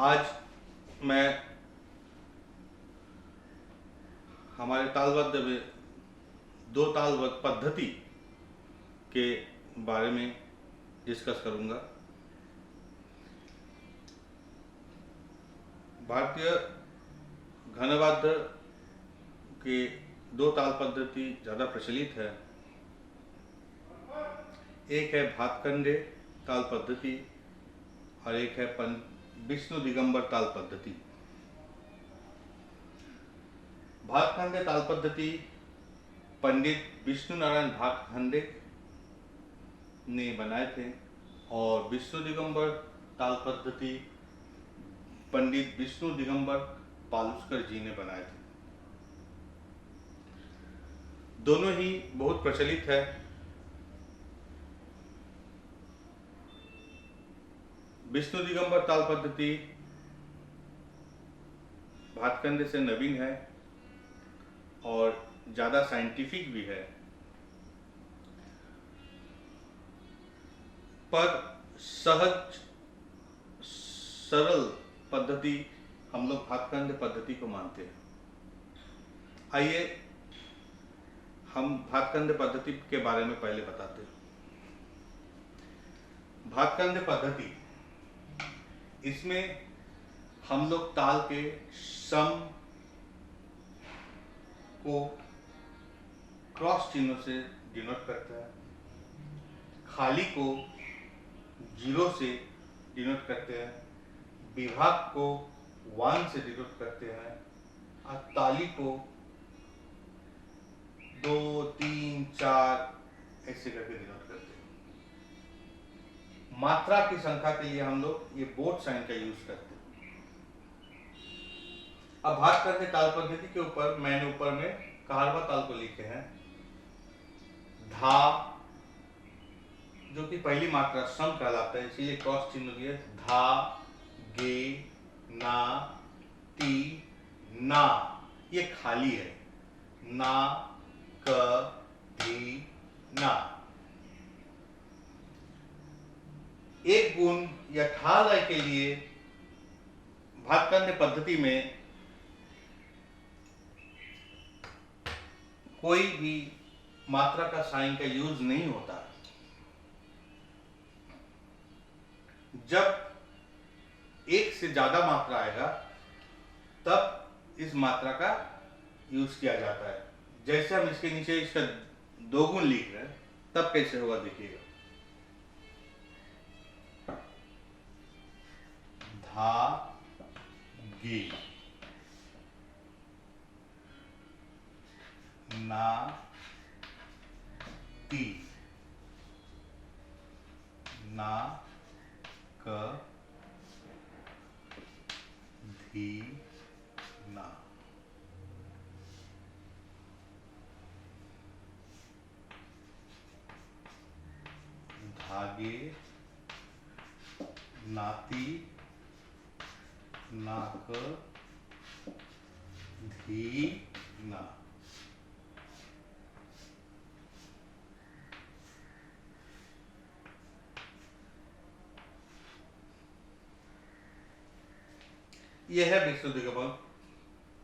आज मैं हमारे तालबद्ध में दो तालबद्ध पद्धति के बारे में डिस्कस करूंगा। भारतीय घनवाद्य के दो ताल पद्धति ज़्यादा प्रचलित है। एक है भातखंडे ताल पद्धति और एक है विष्णु दिगंबर ताल पद्धति। भातखंडे ताल पद्धति पंडित विष्णु नारायण भातखंडे ने बनाए थे और विष्णु दिगंबर ताल पद्धति पंडित विष्णु दिगंबर पालुस्कर जी ने बनाए थे। दोनों ही बहुत प्रचलित है। विष्णु दिगंबर ताल पद्धति भातखंडे से नवीन है और ज़्यादा साइंटिफिक भी है, पर सहज सरल पद्धति हम लोग भातखंडे पद्धति को मानते हैं। आइए हम भातखंडे पद्धति के बारे में पहले बताते हैं। भातखंडे पद्धति, इसमें हम लोग ताल के सम को क्रॉस चिन्हों से डिनोट करते हैं, खाली को जीरो से डिनोट करते हैं, विभाग को 1 से डिनोट करते हैं और ताली को 2, 3, 4 ऐसे करके डिनोट करते हैं। मात्रा की संख्या के लिए हम लोग ये बोट साइन का यूज करते हैं। अब बात करते ताल पद्धति के ऊपर। मैंने ऊपर में कहारवा ताल को लिखे हैं। धा जो कि पहली मात्रा सम कहलाता है, इसीलिए क्रॉस चिन्ह दिए। धा, गे, ना, ती, ना, ये खाली है। ना, क, धी, ना। एक गुण या ठा लय के लिए भातखंडे पद्धति में कोई भी मात्रा का साइन का यूज नहीं होता। जब एक से ज्यादा मात्रा आएगा तब इस मात्रा का यूज किया जाता है। जैसे हम इसके नीचे इसका 2 गुण लिख रहे हैं, तब कैसे होगा देखिएगा। धा, गे, ना, ती, ना, क, धी, ना। धागे, नाती, नाक, धी, ना। यह है विष्णु दिगंबर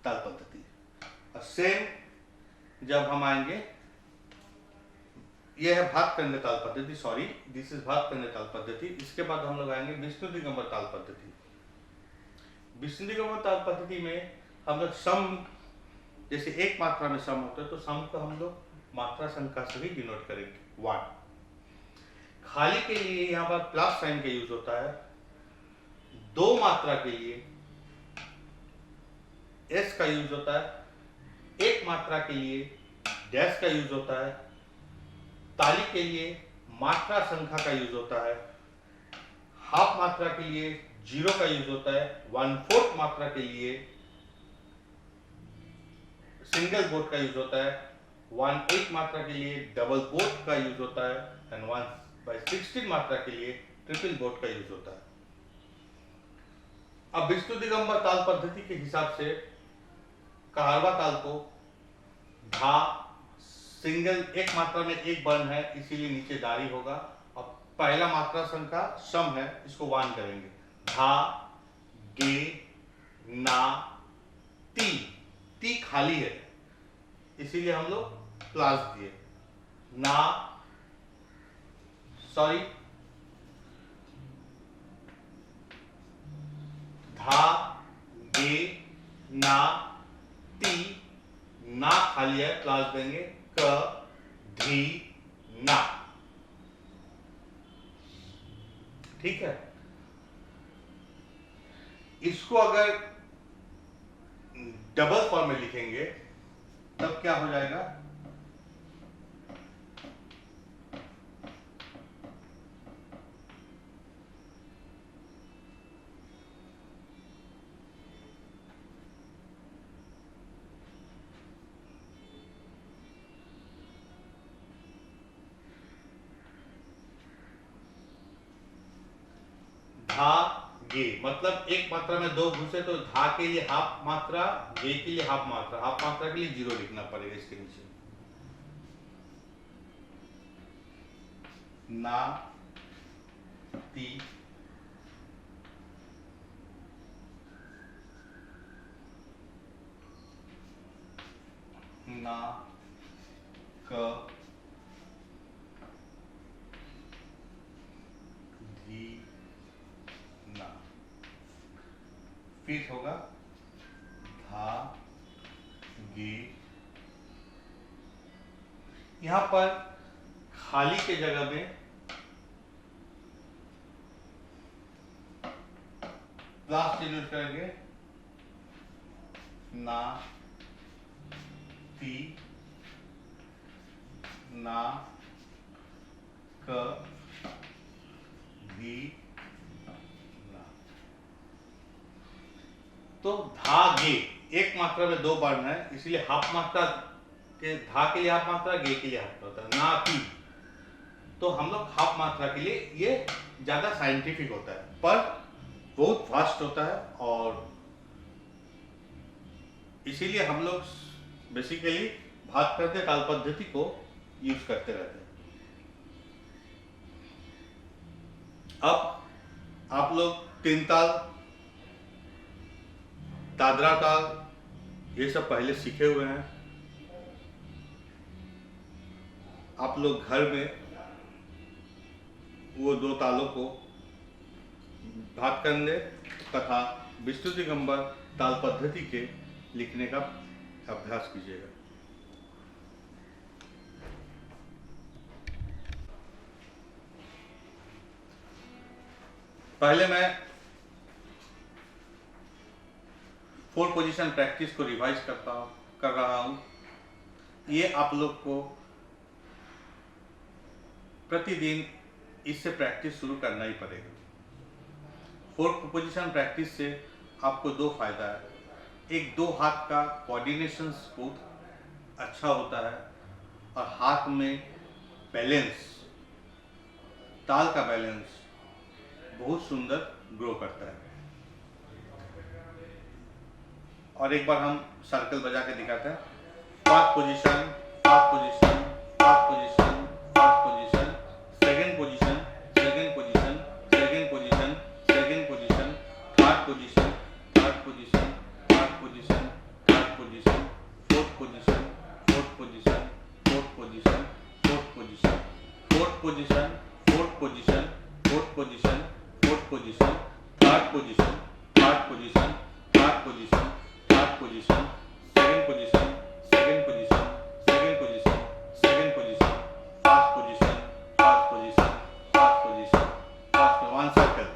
ताल पद्धति। और सेम जब हम आएंगे, यह है भातखंडे ताल पद्धति। सॉरी, दिस इज भातखंडे ताल पद्धति। इसके बाद हम लोग आएंगे विष्णु दिगंबर ताल पद्धति। विष्णु दिगंबर ताल पद्धति में हम लोग सम, जैसे एक मात्रा में सम होता है तो सम को हम लोग मात्रा संख्या से भी डिनोट करेंगे। 1। खाली के लिए यहाँ पर प्लस साइन का यूज होता है। 2 मात्रा के लिए एस का यूज होता है। 1 मात्रा के लिए डैश का यूज होता है। ताली के लिए मात्रा संख्या का यूज होता है। हाफ मात्रा के लिए 0 का यूज होता है। 1/4 मात्रा के लिए सिंगल बोट का यूज होता है। 1/8 मात्रा के लिए डबल बोट का यूज होता है एंड 1/16 मात्रा के लिए ट्रिपल बोट का यूज होता है। अब विष्णु दिगंबर ताल पद्धति के हिसाब से कहारवा ताल को धा सिंगल, एक मात्रा में एक वर्ण है इसीलिए नीचे दारी होगा और पहला मात्रा संख्या सम है, इसको 1 करेंगे। धा, गे ना ती, ती खाली है इसीलिए हम लोग प्लास दिए। ना सॉरी धा गे ना ती, ना खाली है प्लास देंगे। क धी ना, ठीक है। इसको अगर डबल फॉर्म में लिखेंगे तब क्या हो जाएगा, धा गे, मतलब एक मात्रा में दो घुसे तो धा के लिए हाफ मात्रा, गे के लिए हाफ मात्रा, हाफ मात्रा के लिए जीरो लिखना पड़ेगा इसके नीचे। ना ती ना क धी ना, फिर होगा धा गे। यहां पर खाली के जगह में प्लस यूज करेंगे। ना ती ना क धी ना। तो धा गे एक मात्रा में दो वर्ण है इसलिए हाफ मात्रा के, धा के लिए हाफ मात्रा, गे के लिए हाफ मात्रा। ना ती तो हम लोग हाफ मात्रा के लिए, ये ज्यादा साइंटिफिक होता है पर बहुत फास्ट होता है और इसीलिए हम लोग बेसिकली भाग करते काल पद्धति को यूज करते रहते हैं। अब आप लोग तीन ताल, दादरा ताल ये सब पहले सीखे हुए हैं। आप लोग घर में वो दो तालों को भाग करने तथा विस्तृत दिगंबर ताल पद्धति के लिखने का अभ्यास कीजिएगा। पहले मैं 4 पोजीशन प्रैक्टिस को रिवाइज कर रहा हूं। ये आप लोग को प्रतिदिन इससे प्रैक्टिस शुरू करना ही पड़ेगा। 4 पोजीशन प्रैक्टिस से आपको दो फायदा है। एक, दो हाथ का कोऑर्डिनेशन बहुत अच्छा होता है और हाथ में बैलेंस, ताल का बैलेंस बहुत सुंदर ग्रो करता है। और एक बार हम सर्कल बजा के दिखाते हैं। First position, first position, first position, first position, second position, second position, second position, second position, third position, third position, third position, third position, fourth position, fourth position, fourth position, fourth position, fourth position, fourth position, fourth position, fourth position, third position, third position, third position, third position, second position, second position, second position, second position, first position, first position, first position, first, one circle,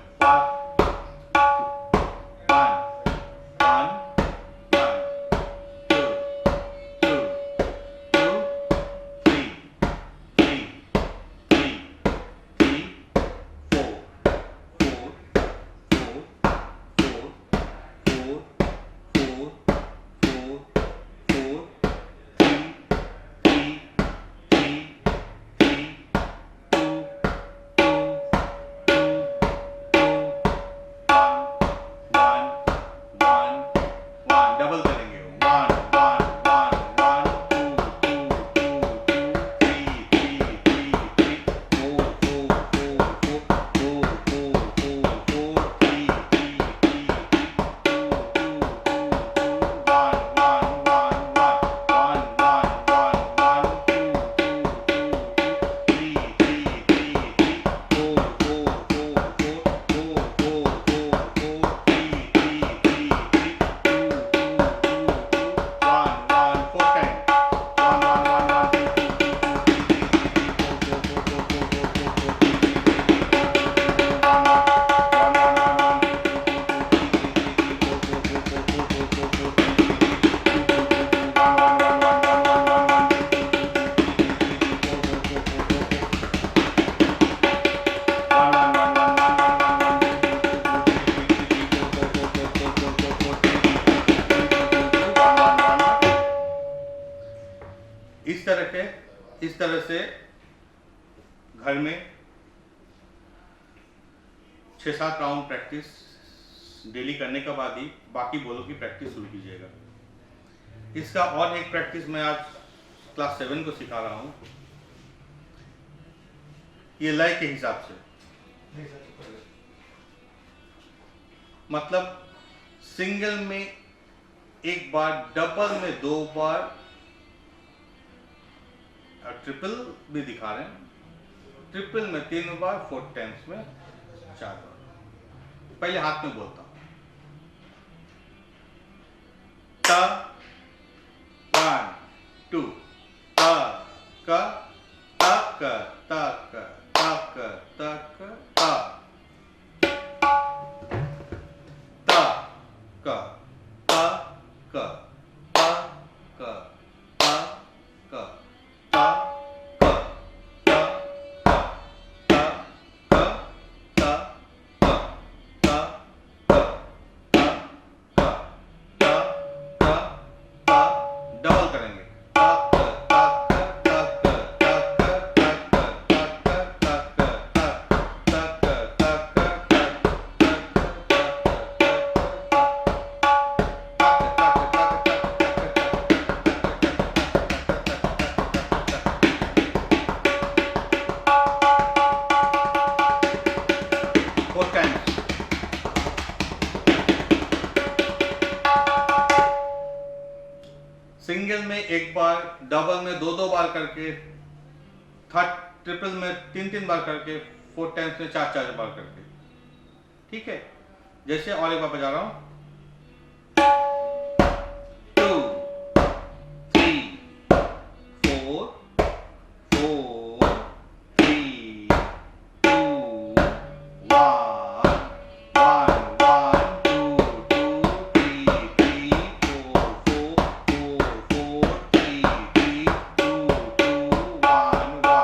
इस तरह से घर में 6-7 round practice daily करने के बाद ही बाकी बोलों की प्रैक्टिस शुरू कीजिएगा। इसका और एक प्रैक्टिस मैं आज क्लास 7 को सिखा रहा हूँ, ये लय के हिसाब से। मतलब सिंगल में एक बार, डबल में 2 बार, और ट्रिपल भी दिखा रहे हैं, ट्रिपल में 3 बार, 4 टाइम्स में 4 बार। पहले हाथ में बोलता हूं, ता 1 2 ता का तक तक तक तक ता ता का ता का ता का ता का ता का ता ता का ता का ता का ता ता डबल करेंगे। सिंगल में 1 बार, डबल में 2-2 बार करके, थर्ड ट्रिपल में 3-3 बार करके, 4 टाइम्स में 4-4 बार करके। ठीक है, जैसे और एक बार बजा रहा हूं, 2 3 4 4 3 2 1 1 1 2 2 3 3 4 4 4 4 3 3 2 2 1 1 1 1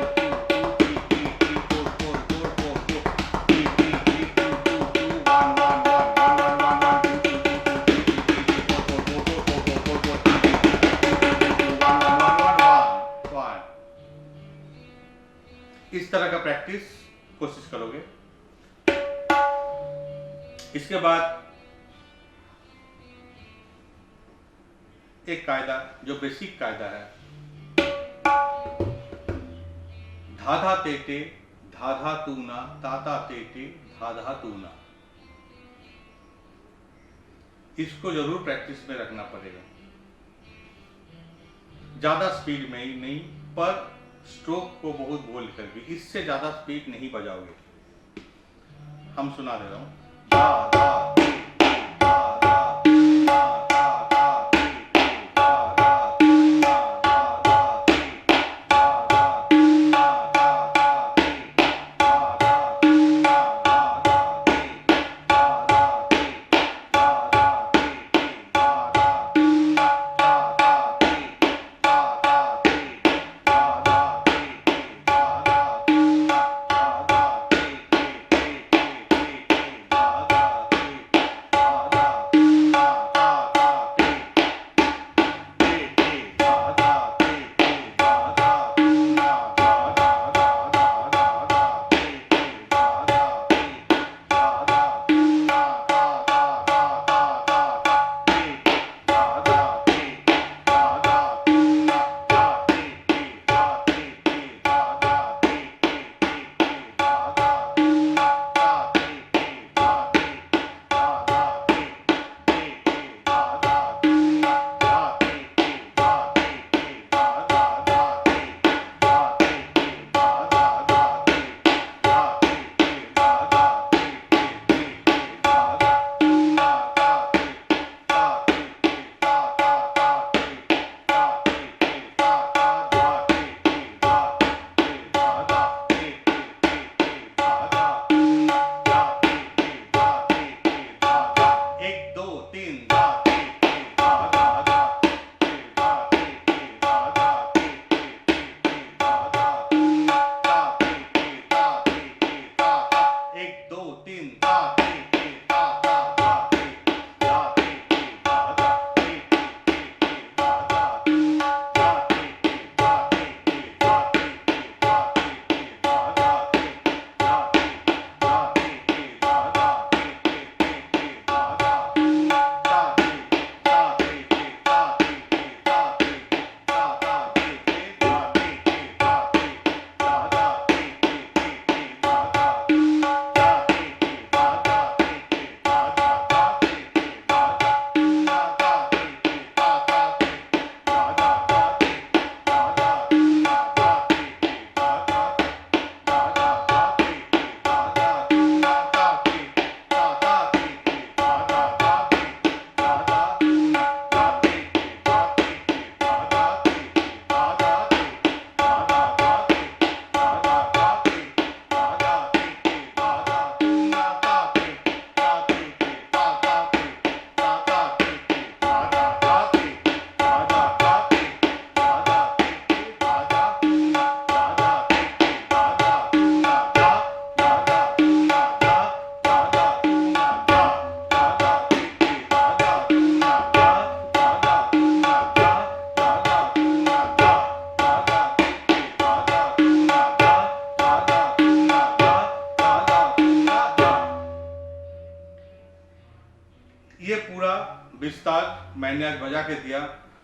1 2 2 3 3 4 4 4 4 3 3 3 2 2 2 1 1 1 इस तरह का प्रैक्टिस कोशिश करोगे। इसके बाद एक कायदा जो बेसिक कायदा है, धाधा तेटे धाधा तूना ताता तेटे धाधा तूना, इसको जरूर प्रैक्टिस में रखना पड़ेगा। ज्यादा स्पीड में ही नहीं, पर स्ट्रोक को बहुत बोल करके, इससे ज्यादा स्पीड नहीं बजाओगे। हम सुना दे रहा हूं, धा धा पूरा विस्तार मैंने आज बजा के दिया।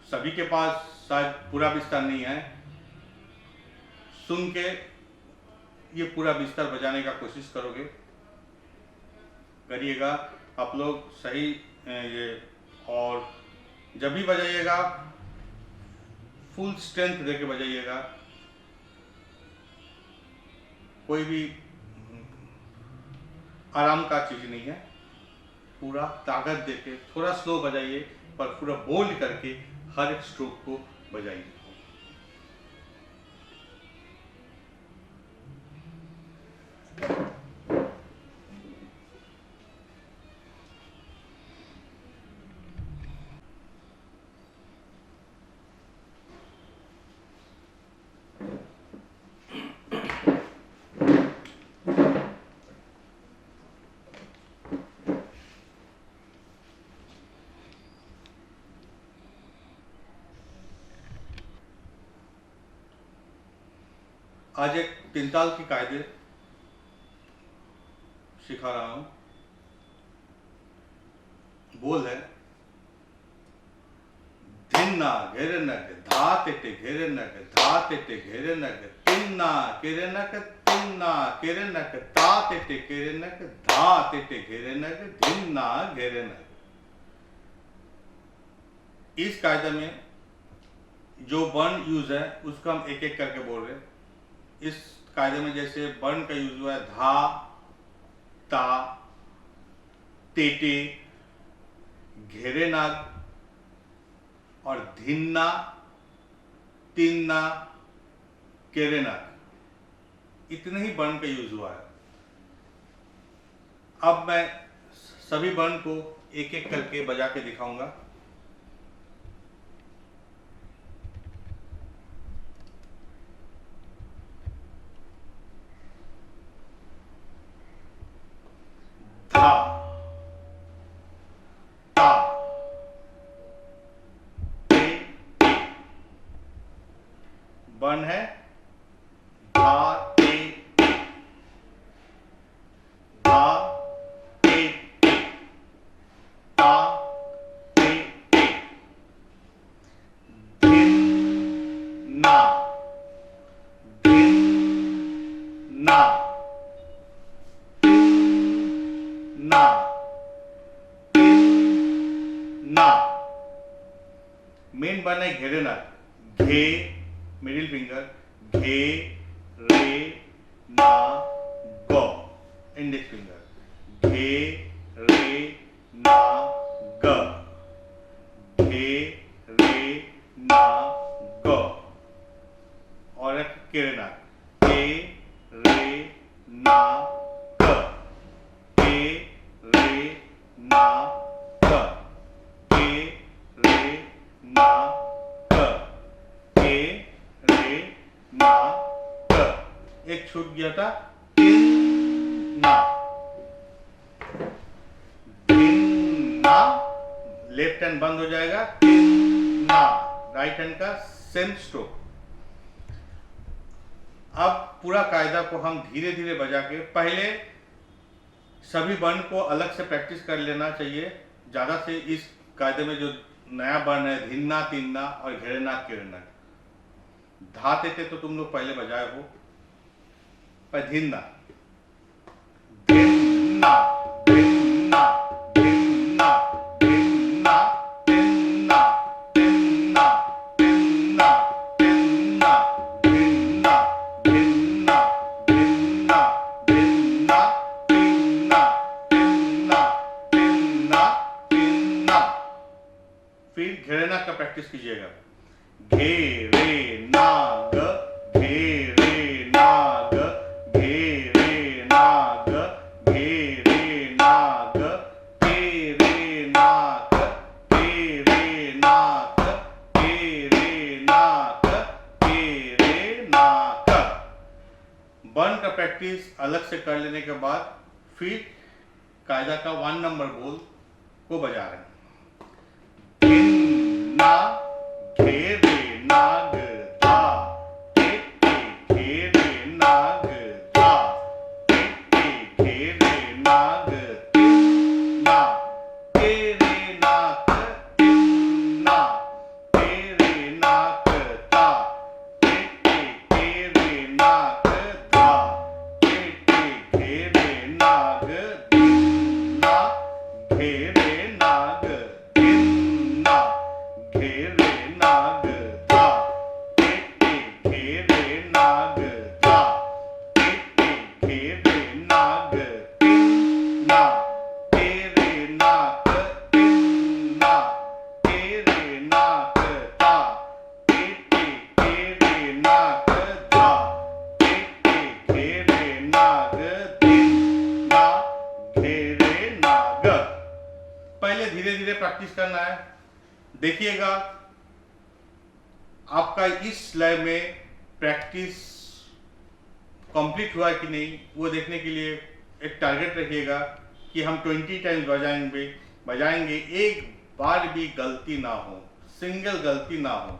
सभी के पास शायद पूरा विस्तार नहीं है, सुन के ये पूरा विस्तार बजाने का कोशिश करिएगा आप लोग सही ये। और जब भी बजाइएगा फुल स्ट्रेंथ देके बजाइएगा, कोई भी आराम का चीज नहीं है, पूरा ताकत देके थोड़ा स्लो बजाइए पर पूरा बोल्ड करके हर एक स्ट्रोक को बजाइए। आज एक तीन ताल की कायदे सिखा रहा हूं। बोल है धिन्ना घेरे नग धा तेटे घेरे नग धा तेटे घेरे नग तिन्ना केरे नग तिन्ना केरे नग ता तेटे केरे नग धा तेटे घेरे नग धिन्ना घेरे नग। इस कायदे में जो वर्ण यूज है उसको हम एक एक करके बोल रहे हैं। इस कायदे में जैसे वर्ण का यूज हुआ है धा, ता, तेटे, घेरे नाग और धिन्ना, तिन्ना, केरे नाग, इतने ही वर्ण का यूज हुआ है। अब मैं सभी वर्ण को एक एक करके बजा के दिखाऊंगा। धा, ता, ते, वर्ण है धा ते, धा ते, ता ते, धिन्ना, धिन्ना, ना, ना। मेन बन है घेरे ना, घे मिडिल फिंगर, घे रे ना गो इंडेक्स फिंगर, घे रे ना ग, घे रे ना ग। और एक केरे ना, के रे ना ग, के रे ना ग, के रे ना ग, के रे ना ग। एक छूट गया था तिन्ना, तिन्ना, लेफ्ट हैंड बंद हो जाएगा, तिन्ना, राइट हैंड का सेम स्ट्रोक। अब पूरा कायदा को हम धीरे धीरे बजा के, पहले सभी वर्ण को अलग से प्रैक्टिस कर लेना चाहिए ज्यादा से। इस कायदे में जो नया वर्ण है धिन्ना, तिन्ना और घेरेना, केरना, धा तेते तो तुम लोग पहले बजाए हो, पर धिन्ना, धिन्ना, धिन्ना, धिन्ना, धिन्ना, तिन्ना, तिन्ना, तिन्ना, तिन्ना, धिन्ना, धिन्ना, धिन्ना, धिन्ना, तिन्ना, तिन्ना, तिन्ना, तिन्ना। फिर घेरेना का प्रैक्टिस कीजिएगा। घे रे नाग, घे रे नाग, घे रे नाग, घे रे नाग, के रे नाग, के रे नाग, के रे नाग, के रे नाग। वर्ण का प्रैक्टिस अलग से कर लेने के बाद फिर कायदा का 1 नंबर बोल को बजा रहे हैं। धिन्ना, घेरे नाग धा, तेटे घेरे नाग धा, तेटे घेरे नाग तिन्ना, तेरे धीरे धीरे प्रैक्टिस करना है। देखिएगा आपका इस लय में प्रैक्टिस कंप्लीट हुआ कि नहीं, वो देखने के लिए एक टारगेट रखिएगा कि हम 20 टाइम्स बजाएंगे, एक बार भी गलती ना हो, सिंगल गलती ना हो।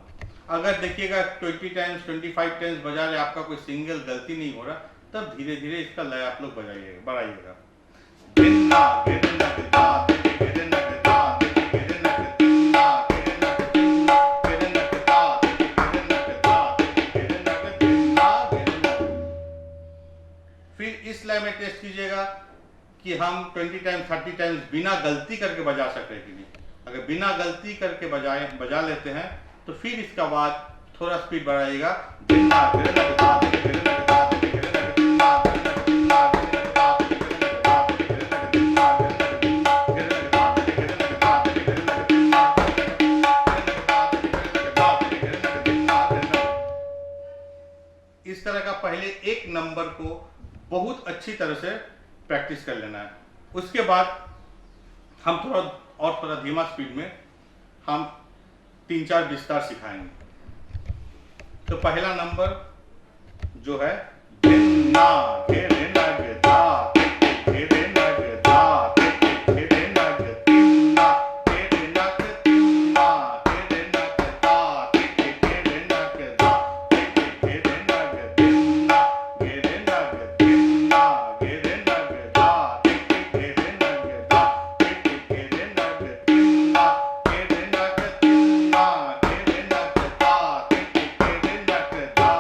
अगर देखिएगा 20 टाइम्स 25 टाइम्स बजा रहे, आपका कोई सिंगल गलती नहीं हो रहा, तब धीरे धीरे इसका लय आप लोग बढ़ाइएगा। फिर इस लय में टेस्ट कीजिएगा कि हम 20 टाइम्स 30 टाइम्स बिना गलती करके बजा सकते हैं कि नहीं। अगर बिना गलती करके बजा लेते हैं तो फिर इसका बाद थोड़ा स्पीड बढ़ाइएगा। इस तरह का पहले एक नंबर को बहुत अच्छी तरह से प्रैक्टिस कर लेना है। उसके बाद हम थोड़ा धीमा स्पीड में हम 3-4 विस्तार सिखाएंगे। तो पहला नंबर जो है ना घेरे ना दा घेरे ना दा घेरे ना तिन्ना घेरे ना तिन्ना घेरे ना दा घेरे ना दा घेरे ना तिन्ना घेरे ना तिन्ना घेरे ना दा घेरे ना दा घेरे ना तिन्ना घेरे ना तिन्ना घेरे ना दा घेरे ना दा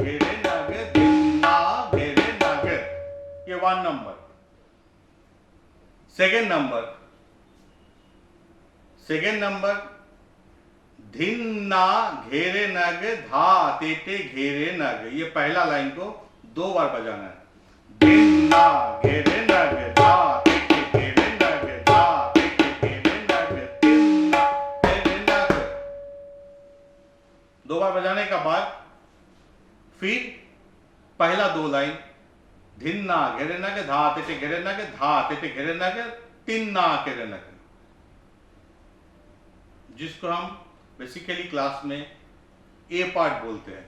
घेरे ना तिन्ना घेरे ना। ये 1 नंबर। सेकेंड नंबर धिन्ना घेरे नग धा तेटे घेरे नग। ये पहला लाइन को 2 बार बजाना है। धिन्ना घेरे नग धा तेटे घेरे नग धा तेटे घेरे नग तिन्ना घेरे नग। 2 बार बजाने का बाद फिर पहला 2 लाइन धिन्ना घेरे नग धा तेटे घेरे नग धा तेटे घेरे नग तिन्ना घेरे नग, जिसको हम बेसिकली क्लास में ए पार्ट बोलते हैं।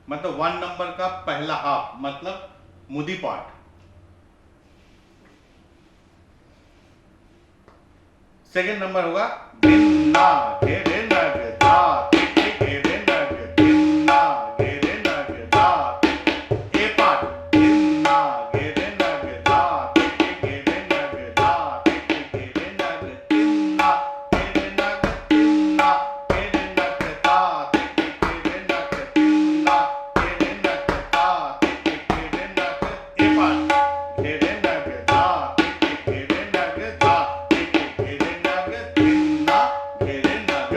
मतलब 1 नंबर का पहला हाफ, मतलब मुदी पार्ट। सेकेंड नंबर होगा धिन्ना घेरे नग धा तेटे घेरे नग धिन्ना घेरे नग धा। ए पार्ट धिन्ना घेरे नग धा तेटे घेरे नग धा तेटे घेरे नग तिन्ना घेरे नग तिन्ना घेरे नग धा तेटे घेरे नग तिन्ना घेरे नग धा तेटे घेरे नग। ए पार्ट घेरे नग धा तेटे घेरे नग धा तेटे घेरे नग तिन्ना घेरे नग।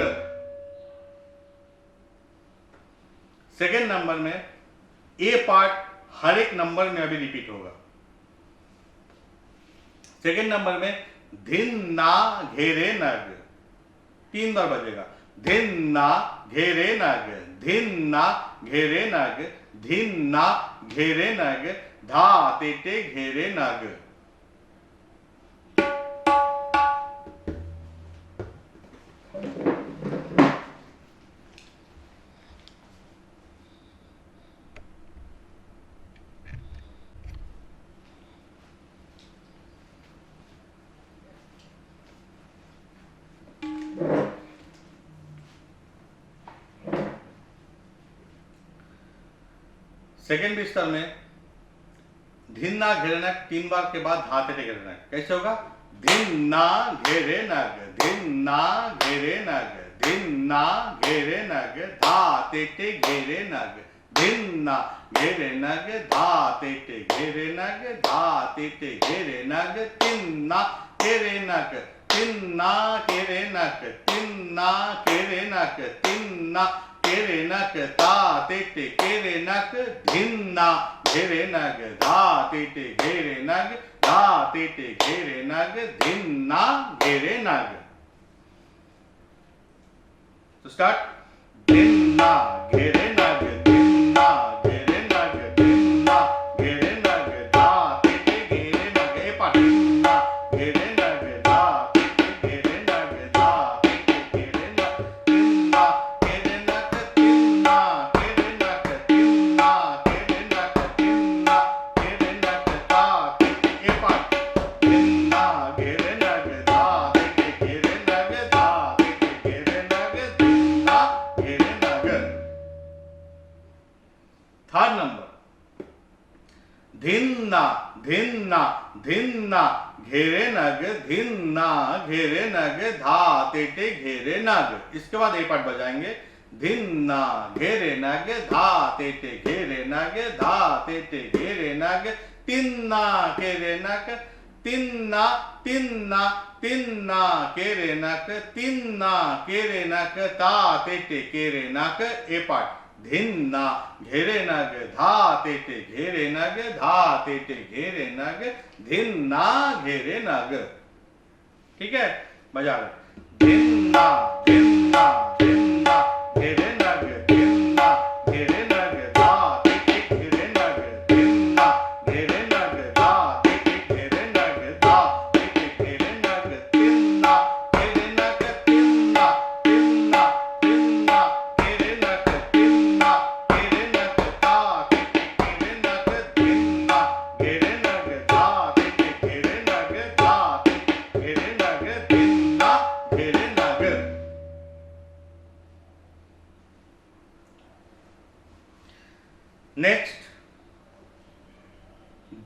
सेकेंड नंबर में ए पार्ट हर एक नंबर में अभी रिपीट होगा। सेकेंड नंबर में धिन्ना घेरे नग 3 बार बजेगा। धिन्ना घेरे नग धिन्ना घेरे नग धिन्ना घेरे नग धा तेटे घेरे नग। सेकेंड विस्तार में धिन्ना घेरे नग 3 बार के बाद धा तेटे घेरे नग। कैसे होगा? धिन्ना घेरे नग धिन्ना घेरे नग धिन्ना घेरे नग धा तेटे घेरे नग धिन्ना घेरे नग धा तेटे घेरे नग धा तेटे घेरे नग तिन्ना घेरे नग तिन्ना घेरे नग तिन्ना घेरे नग तिन्ना घेरे नग धा तेटे घेरे नग धिन्ना घेरे नग धा तेटे घेरे नग धा तेटे घेरे नग धिन्ना घेरे नग। तो स्टार्ट धिन्ना घेरे नग धिन्ना घेरे नग धिन्ना घेरे नग धा तेटे घेरे नग। ए पार्ट धिन्ना घेरे नग धा तेटे धिन्ना धिन्ना धिन्ना घेरे नग धिन्ना घेरे नग धा तेटे घेरे नग। इसके बाद ए पार्ट बजाएंगे धिन्ना घेरे नग धा तेटे घेरे नग धा तेटे घेरे नग तिन्ना घेरे नग तिन्ना तिन्ना तिन्ना केरे नक तिन्ना केरे नक ता तेटे केरे नक। ए पार्ट धिन्ना घेरे नग धा तेटे घेरे नग धा तेटे घेरे नग धिन्ना घेरे नग। ठीक है, बजा रहे धिन्ना धिन्ना धिन्ना घेरे नग धिन्ना घेरे नग धा तेटे घेरे नग धिन्ना घेरे नग धा तेटे घेरे नग धा तेटे घेरे नग तिन्ना घेरे नग तिन्ना तिन्ना तिन्ना घेरे नग तिन्ना घेरे नग धा तेटे घेरे नग तिन्ना घेरे नग धा तेटे घेरे नग धा तेटे घेरे नग तिन्ना घेरे नग। नेक्स्ट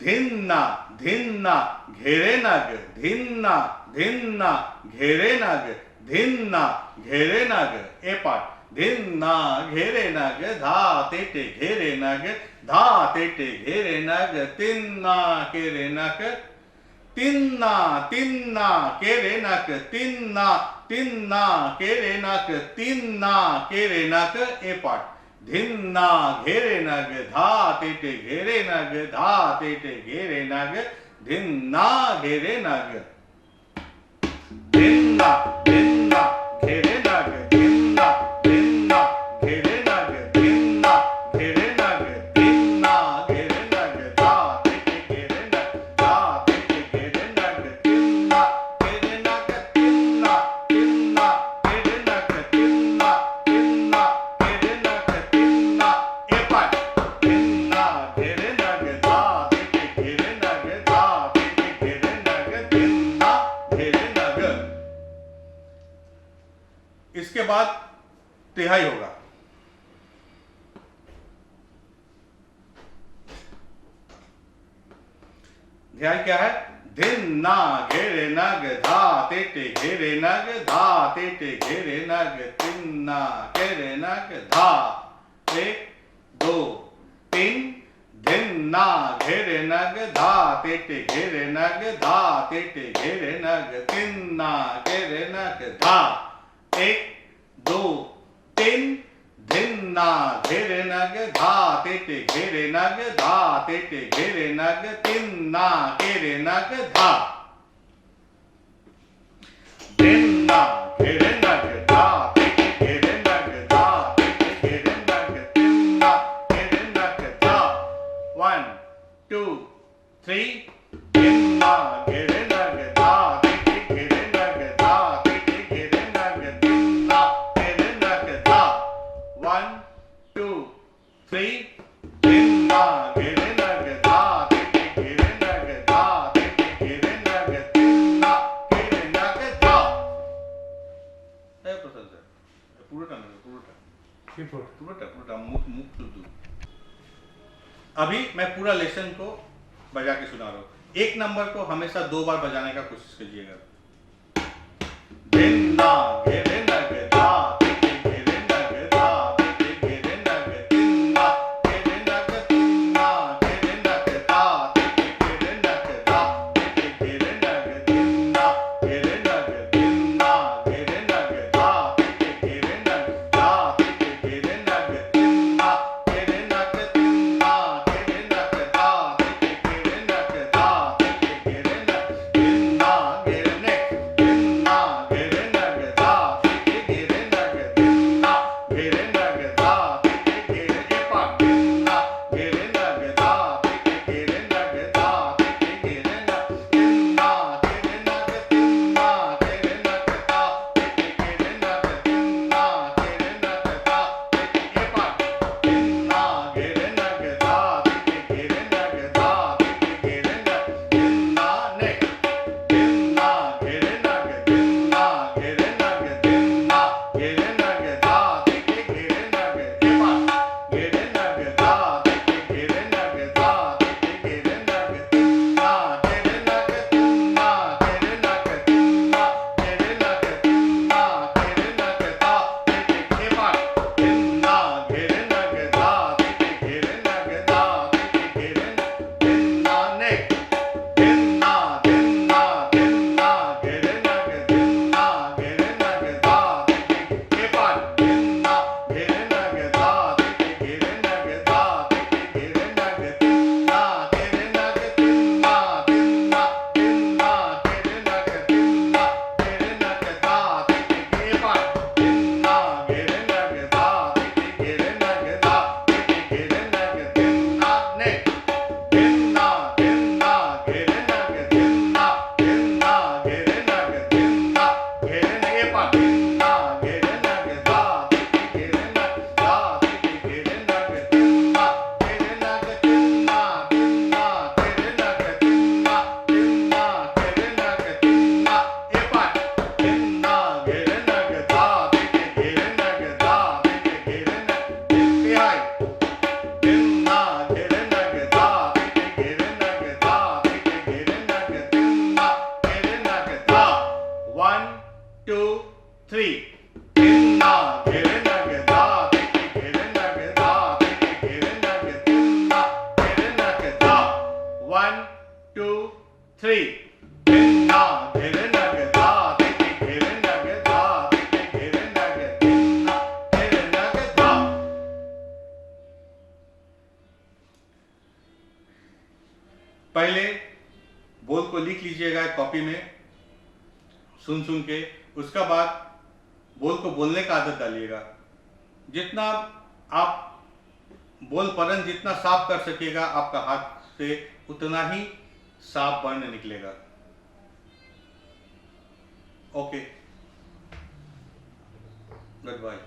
धिन्ना धिन्ना घेरे नग धिन्ना धिन्ना घेरे नग धिन्ना घेरे नग। ए पार्ट धिन्ना घेरे नग धा तेटे घेरे नग धा तेटे घेरे नग तिन्ना घेरे नग तिन्ना तिन्ना केरे नक तिन्ना तिन्ना केरे नक तिन्ना केरे नक। ए पार्ट धिन्ना घेरे नग धा तेटे घेरे नग धा तेटे घेरे नग धिन्ना घेरे नग। धिन्ना धिन्ना घेरे नग धिन्ना धिन्ना घेरे नग धिन्ना घेरे नग धिन्ना घेरे नग धा तेटे घेरे नग धा तेटे घेरे नग तिन्ना घेरे नग तिन्ना तिन्ना घेरे नग तिन्ना तिन्ना घेरे नग तिन्ना। ए पार्ट तिन्ना घेरे नग धा तेटे घेरे नग धा तेटे घेरे नग तिन्ना घेरे नग। इसके बाद तिहाई होगा। ध्यान क्या है धिन्ना घेरे नग धा तेटे घेरे नग धा तेटे घेरे नग तिन्ना घेरे नग धा। 1 2 3 धिन्ना घेरे नग धा तेटे घेरे नग धा तेटे घेरे नग तिन्ना घेरे नग धा। 1 2 3 धिन्ना घेरे नग धा तेटे घेरे नग धा तेटे घेरे नग तिन्ना घेरे नग धा। धिन्ना घेरे नग धा तेटे घेरे नग धा तेटे घेरे नग तिन्ना घेरे नग धा। 1 2 3 धिन्ना घेरे नग धा तेटे घेरे नग धा तेटे घेरे नग तिन्ना घेरे नग धा। 1 2 3 धिन्ना घेरे नग धा तेटे घेरे नग धा तेटे घेरे नग तिन्ना घेरे नग धा। प्रसन्न सर पूरा मुख मुख शुद्ध। अभी मैं पूरा लेसन को बजा के सुना रहा हूँ। 1 नंबर को हमेशा 2 बार बजाने का कोशिश कीजिएगा। धिन्ना घेरे नग धा तेटे घेरे नग धा तेटे घेरे नग तिन्ना घेरे नग तिन्ना घेरे नग धा तेटे घेरे नग धा तेटे घेरे नग तिन्ना घेरे नग तिन्ना घेरे नग धा तेटे घेरे नग धा तेटे घेरे नग तिन्ना घेरे नग तिन्ना घेरे नग धा तेटे घेरे नग धा तेटे घेरे नग तिन्ना घेरे नग तिन्ना घेरे नग 3 तिन्ना घेरे नग दा घेरे नग दा घेरे नग तिन्ना घेरे नग दा 1 2 3 तिन्ना घेरे नग दा घेरे नग दा घेरे नग तिन्ना घेरे नग दा। पहले बोल को लिख लीजिएगा कॉपी में सुन के, उसका बाद बोल को बोलने का आदत डालिएगा। जितना आप बोल पढ़न जितना साफ कर सकेगा आपका हाथ से उतना ही साफ वर्ण निकलेगा। Okay, good bye.